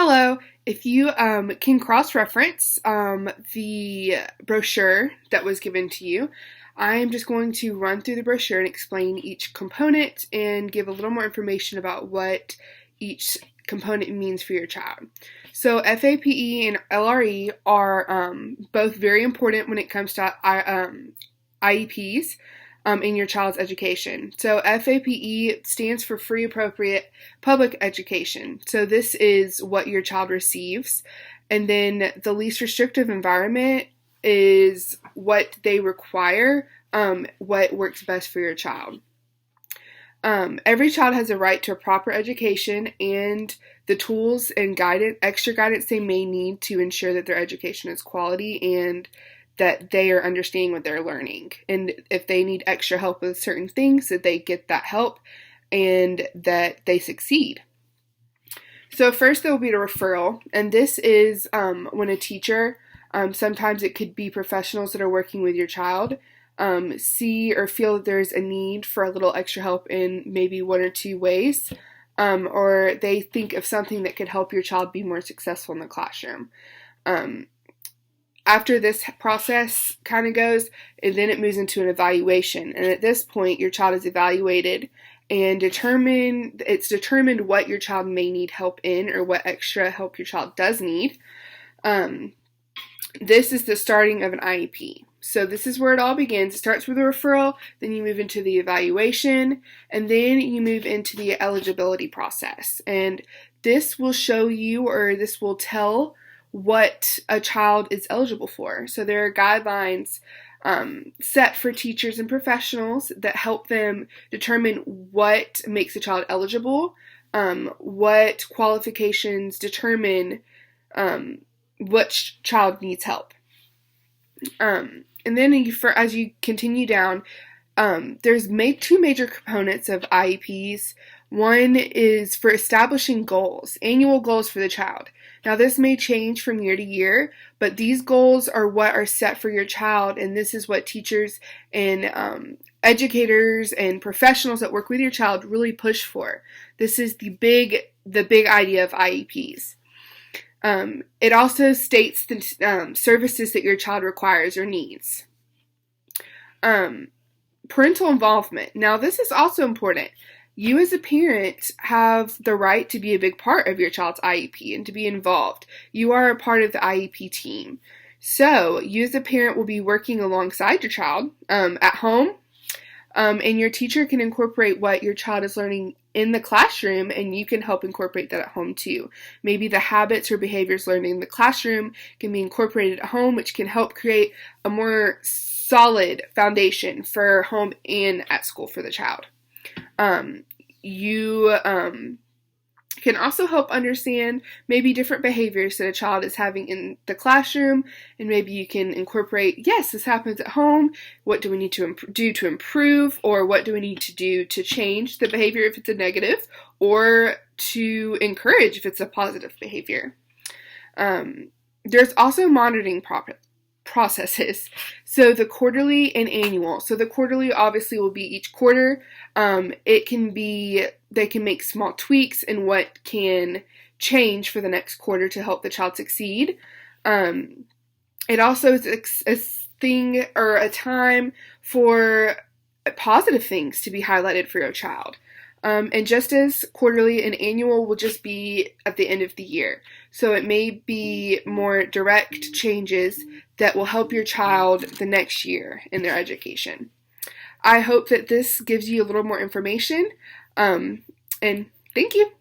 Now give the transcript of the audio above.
Hello. If you can cross-reference the brochure that was given to you, I'm just going to run through the brochure and explain each component and give a little more information about what each component means for your child. So FAPE and LRE are both very important when it comes to IEPs in your child's education. So FAPE stands for Free Appropriate Public Education. So this is what your child receives. And then the least restrictive environment is what they require, what works best for your child. Every child has a right to a proper education and the tools and guidance, extra guidance they may need to ensure that their education is quality and that they are understanding what they're learning. And if they need extra help with certain things, that they get that help and that they succeed. So first there will be the referral, and this is when a teacher, sometimes it could be professionals that are working with your child, see or feel that there's a need for a little extra help in maybe one or two ways, or they think of something that could help your child be more successful in the classroom. After this process kind of goes, and then it moves into an evaluation. And at this point, your child is evaluated and it's determined what your child may need help in or what extra help your child does need. This is the starting of an IEP. So this is where it all begins. It starts with a referral, then you move into the evaluation, and then you move into the eligibility process. And this will show you, or this will tell what a child is eligible for. So there are guidelines set for teachers and professionals that help them determine what makes a child eligible, what qualifications determine which child needs help. And then as you continue down, there's two major components of IEPs. One is for establishing goals, annual goals for the child. Now this may change from year to year, but these goals are what are set for your child, and this is what teachers and educators and professionals that work with your child really push for. This is the big idea of IEPs. It also states the services that your child requires or needs. Parental involvement. Now this is also important. You as a parent have the right to be a big part of your child's IEP and to be involved. You are a part of the IEP team. So you as a parent will be working alongside your child at home, and your teacher can incorporate what your child is learning in the classroom, and you can help incorporate that at home too. Maybe the habits or behaviors learned in the classroom can be incorporated at home, which can help create a more solid foundation for home and at school for the child. You can also help understand maybe different behaviors that a child is having in the classroom, and maybe you can incorporate, yes, this happens at home, what do we need to do to improve, or what do we need to do to change the behavior if it's a negative, or to encourage if it's a positive behavior. There's also monitoring processes. So the quarterly and annual. So the quarterly obviously will be each quarter. They can make small tweaks in what can change for the next quarter to help the child succeed. It also is a thing or a time for positive things to be highlighted for your child. And just as quarterly and annual will just be at the end of the year. So it may be more direct changes that will help your child the next year in their education. I hope that this gives you a little more information, and thank you.